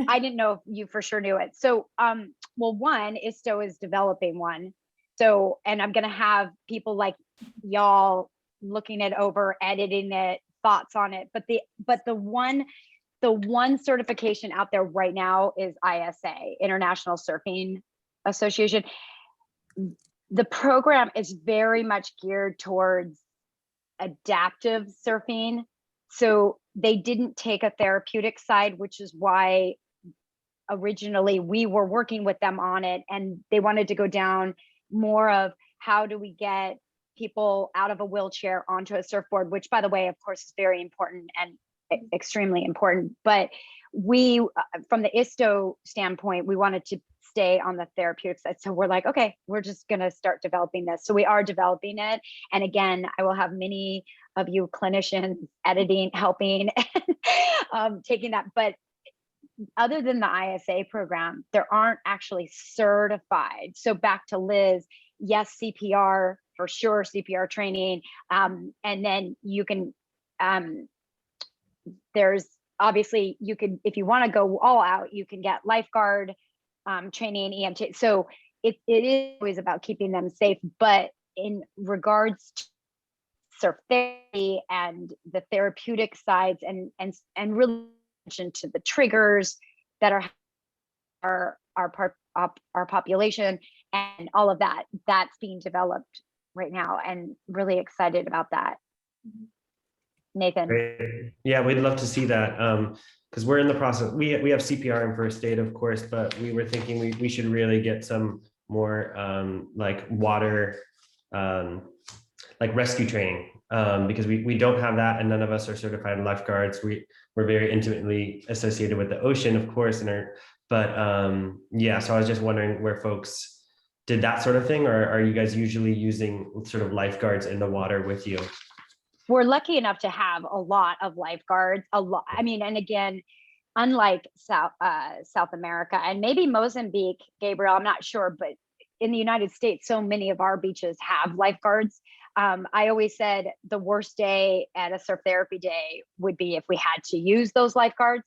I didn't know if you for sure knew it. So, well, one, ISTO is developing one. So, and I'm going to have people like y'all looking it over, editing it, thoughts on it. But the one certification out there right now is ISA, International Surfing Association. The program is very much geared towards adaptive surfing. So they didn't take a therapeutic side, which is why originally we were working with them on it, and they wanted to go down more of how do we get people out of a wheelchair onto a surfboard, which by the way, of course, is very important and extremely important. But we, from the ISTO standpoint, we wanted to stay on the therapeutic side. So we're like, okay, we're just going to start developing this. So we are developing it. And again, I will have many of you clinicians editing, helping, taking that. But other than the ISA program, there aren't actually certified. So back to Liz, yes, CPR for sure, CPR training. And then you can, there's obviously, you could, if you want to go all out, you can get lifeguard training, EMT. So it is always about keeping them safe. But in regards to surf therapy and the therapeutic sides and really attention to the triggers that are our population and all of that. That's being developed right now, and really excited about that. Nathan. Great. Yeah, we'd love to see that. Because we're in the process. We have CPR and first aid, of course, but we were thinking we should really get some more like water, like rescue training, because we don't have that, and none of us are certified lifeguards. We're very intimately associated with the ocean, of course, yeah. So I was just wondering where folks did that sort of thing, or are you guys usually using sort of lifeguards in the water with you? We're lucky enough to have a lot of lifeguards, a lot. I mean, and again, unlike South America and maybe Mozambique, Gabriel, I'm not sure, but in the United States, so many of our beaches have lifeguards. I always said the worst day at a surf therapy day would be if we had to use those lifeguards,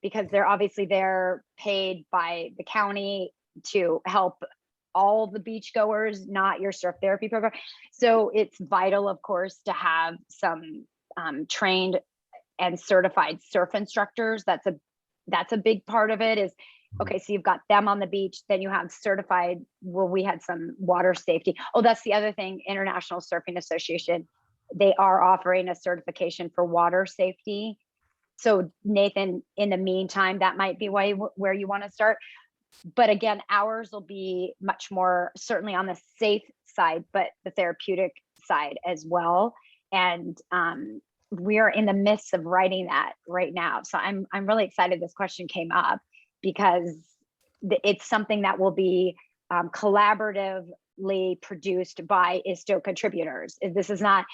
because they're paid by the county to help all the beachgoers, not your surf therapy program. So it's vital, of course, to have some trained and certified surf instructors. That's a big part of it. Is okay, so you've got them on the beach, then you have certified. Well, we had some water safety. Oh, that's the other thing. International Surfing Association, they are offering a certification for water safety. So Nathan, in the meantime, that might be where you want to start. But again, ours will be much more certainly on the safe side, but the therapeutic side as well. And we are in the midst of writing that right now. So I'm really excited this question came up, because it's something that will be collaboratively produced by ISTO contributors. This is not,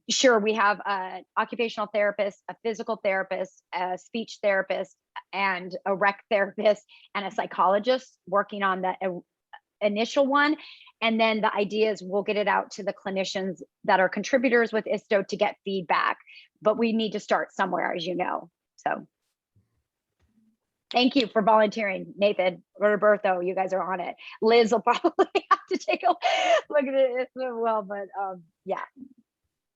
sure, we have an occupational therapist, a physical therapist, a speech therapist, and a rec therapist, and a psychologist working on the initial one. And then the idea is we'll get it out to the clinicians that are contributors with ISTO to get feedback. But we need to start somewhere, as you know. So thank you for volunteering, Nathan, Roberto, you guys are on it. Liz will probably have to take a look at it as well, but yeah.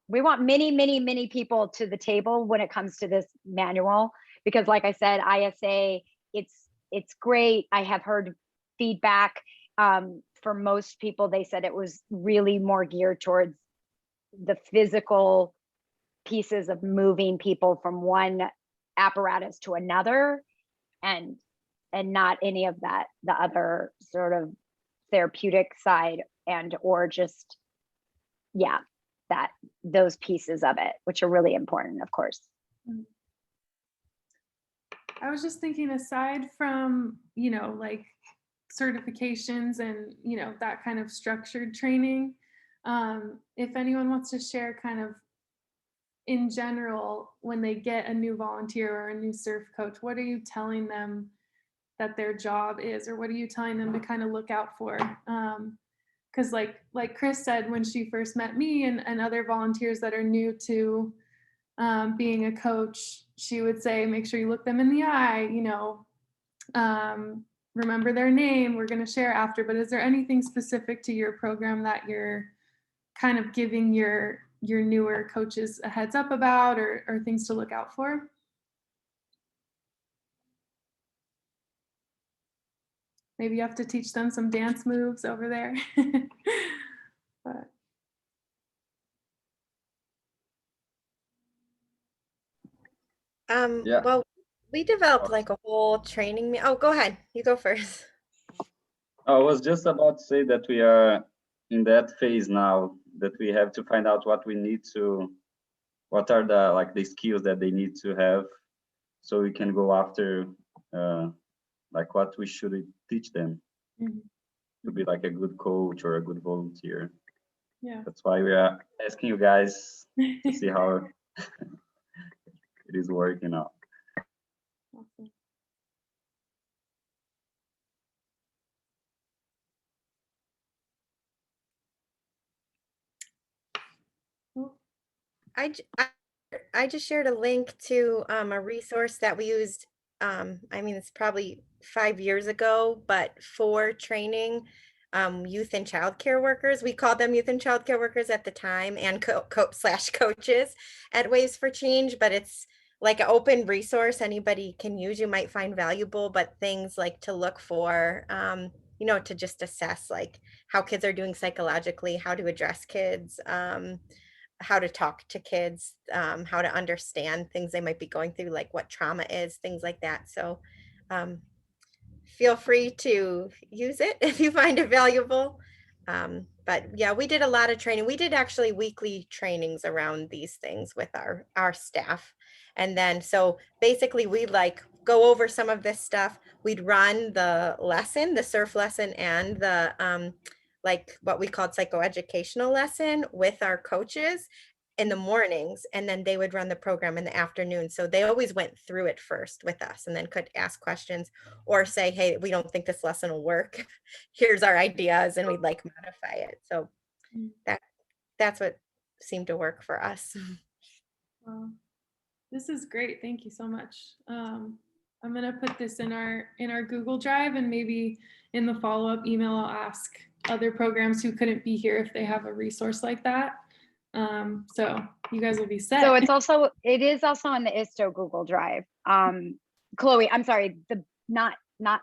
We want many people to the table when it comes to this manual, because like I said, ISA, it's great. I have heard feedback for most people. They said it was really more geared towards the physical pieces of moving people from one apparatus to another, and not any of that, the other sort of therapeutic side, and or just, yeah, those pieces of it, which are really important, of course. I was just thinking, aside from, like certifications and, that kind of structured training, if anyone wants to share kind of in general, when they get a new volunteer or a new surf coach, what are you telling them that their job is, or what are you telling them to kind of look out for? Because like Chris said, when she first met me and other volunteers that are new to being a coach, she would say, make sure you look them in the eye, remember their name, we're going to share after. But is there anything specific to your program that you're kind of giving your newer coaches a heads up about, or things to look out for? Maybe you have to teach them some dance moves over there. But. Yeah. Well, we developed like a whole training. Oh, go ahead. You go first. I was just about to say that we are in that phase now, that we have to find out what are the skills that they need to have, so we can go after like what we should teach them to be like a good coach or a good volunteer. Yeah. That's why we are asking you guys to see how it is working out. Awesome. I just shared a link to a resource that we used. I mean, it's probably 5 years ago, but for training youth and childcare workers. We called them youth and childcare workers at the time, and coaches at Waves for Change, but it's like an open resource anybody can use. You might find valuable, but things like to look for, you know, to just assess like how kids are doing psychologically, how to address kids, how to talk to kids, how to understand things they might be going through, like what trauma is, things like that. So feel free to use it if you find it valuable. But yeah, we did a lot of training. We did actually weekly trainings around these things with our staff. And then, so basically we'd like go over some of this stuff. We'd run the lesson, the surf lesson, and the like what we called psychoeducational lesson with our coaches in the mornings, and then they would run the program in the afternoon. So they always went through it first with us and then could ask questions or say, hey, we don't think this lesson will work. Here's our ideas, and we'd like modify it. So that's what seemed to work for us. Wow. This is great. Thank you so much. I'm gonna put this in our Google Drive, and maybe in the follow-up email, I'll ask other programs who couldn't be here if they have a resource like that. So you guys will be set. So it is also in the ISTO Google Drive. Chloe, I'm sorry, not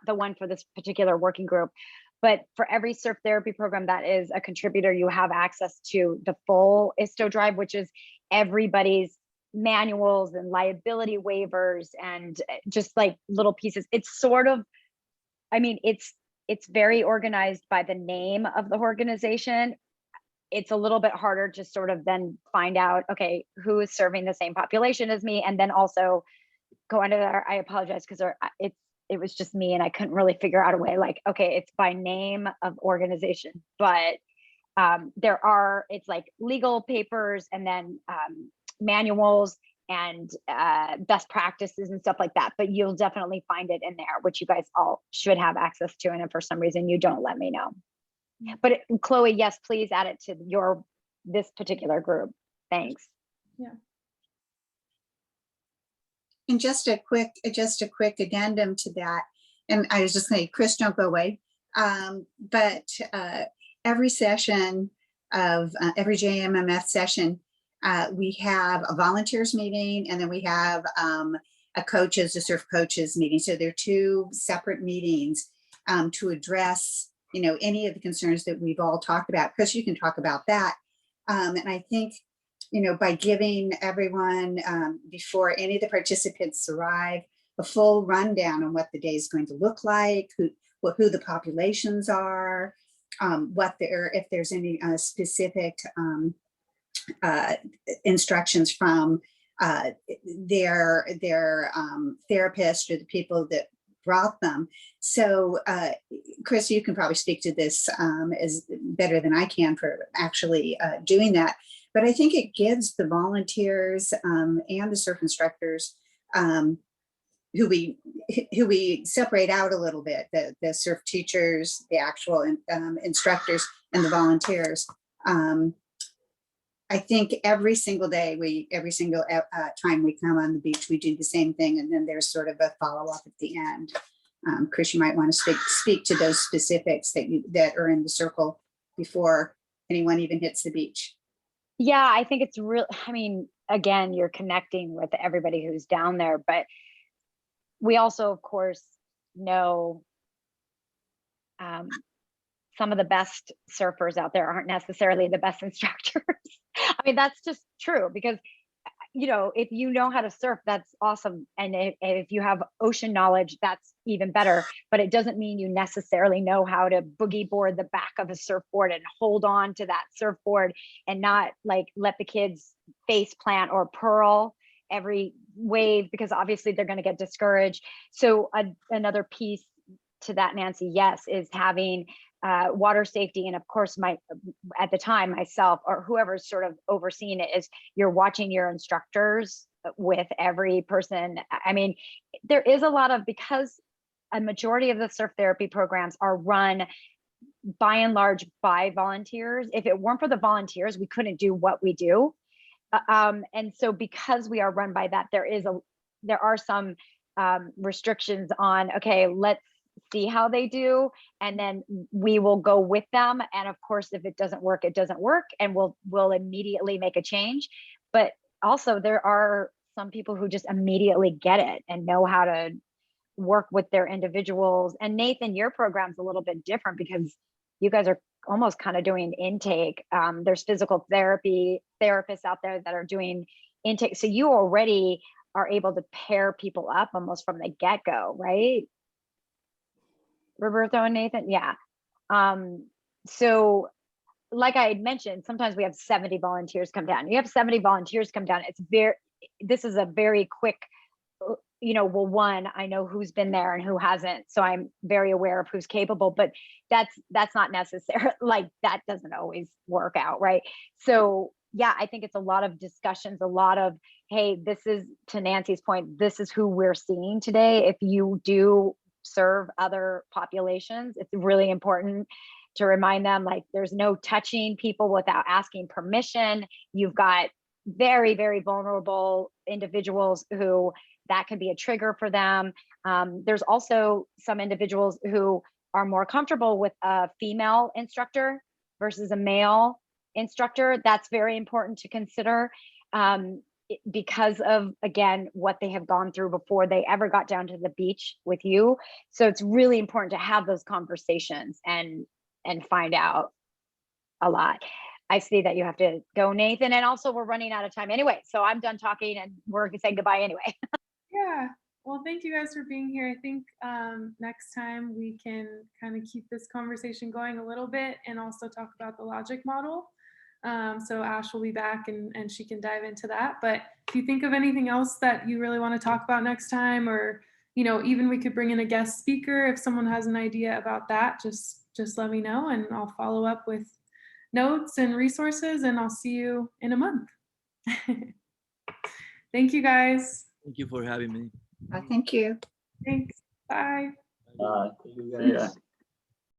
the one for this particular working group, but for every surf therapy program that is a contributor, you have access to the full ISTO Drive, which is everybody's manuals and liability waivers and just like little pieces. It's sort of, I mean, it's very organized by the name of the organization. It's a little bit harder to sort of then find out, okay, who is serving the same population as me, and then also go under there. I apologize because it was just me and I couldn't really figure out a way, like, okay, it's by name of organization, but it's like legal papers and then manuals and best practices and stuff like that. But you'll definitely find it in there, which you guys all should have access to. And if for some reason you don't, let me know. But Chloe, yes, please add it to this particular group. Thanks. Yeah. And just a quick addendum to that. And I was just saying, Chris, don't go away. But every session of every JMMF session, we have a volunteers meeting, and then we have a surf coaches meeting. So they're two separate meetings to address, you know, any of the concerns that we've all talked about. Chris, you can talk about that. And I think, you know, by giving everyone, before any of the participants arrive, a full rundown on what the day is going to look like, who the populations are, if there's any specific instructions from their therapist or the people that brought them. So Chris, you can probably speak to this as better than I can for actually doing that. But I think it gives the volunteers and the surf instructors who we separate out a little bit, the surf teachers, the actual instructors, and the volunteers. I think every single day, every single time we come on the beach, we do the same thing, and then there's sort of a follow-up at the end. Chris, you might want to speak to those specifics that are in the circle before anyone even hits the beach. Yeah, I think it's real. I mean, again, you're connecting with everybody who's down there, but we also, of course, know some of the best surfers out there aren't necessarily the best instructors. I mean, that's just true, because, you know, if you know how to surf, that's awesome. And if you have ocean knowledge, that's even better. But it doesn't mean you necessarily know how to boogie board the back of a surfboard and hold on to that surfboard and not like let the kids face plant or pearl every wave, because obviously they're going to get discouraged. So another piece to that, Nancy, yes, is having water safety. And of course, at the time, myself or whoever's sort of overseeing it, is you're watching your instructors with every person. I mean, there is a lot of, because a majority of the surf therapy programs are run by and large by volunteers. If it weren't for the volunteers, we couldn't do what we do. And so because we are run by that, there are some restrictions on, okay, let's see how they do, and then we will go with them. And of course, if it doesn't work, it doesn't work, and we'll immediately make a change. But also there are some people who just immediately get it and know how to work with their individuals. And Nathan, your program's a little bit different because you guys are almost kind of doing intake. There's physical therapy therapists out there that are doing intake. So you already are able to pair people up almost from the get-go, right? Roberto and Nathan, yeah. So like I had mentioned, sometimes we have 70 volunteers come down. You have 70 volunteers come down. This is a very quick, well, one, I know who's been there and who hasn't. So I'm very aware of who's capable, but that's not necessary. Like that doesn't always work out, right? So yeah, I think it's a lot of discussions, a lot of, hey, this is, to Nancy's point, this is who we're seeing today. If you do serve other populations, it's really important to remind them, like, there's no touching people without asking permission. You've got very, very vulnerable individuals who that can be a trigger for them. There's also some individuals who are more comfortable with a female instructor versus a male instructor. That's very important to consider because of, again, what they have gone through before they ever got down to the beach with you. So it's really important to have those conversations and find out a lot. I see that you have to go, Nathan, and also we're running out of time anyway. So I'm done talking and we're saying goodbye anyway. Yeah. Well, thank you guys for being here. I think next time we can kind of keep this conversation going a little bit and also talk about the logic model. So Ash will be back and she can dive into that. But if you think of anything else that you really want to talk about next time, or, even we could bring in a guest speaker if someone has an idea about that, just let me know and I'll follow up with notes and resources, and I'll see you in a month. Thank you guys. Thank you for having me. Thank you. Thanks. Bye. Thank you guys. Yeah.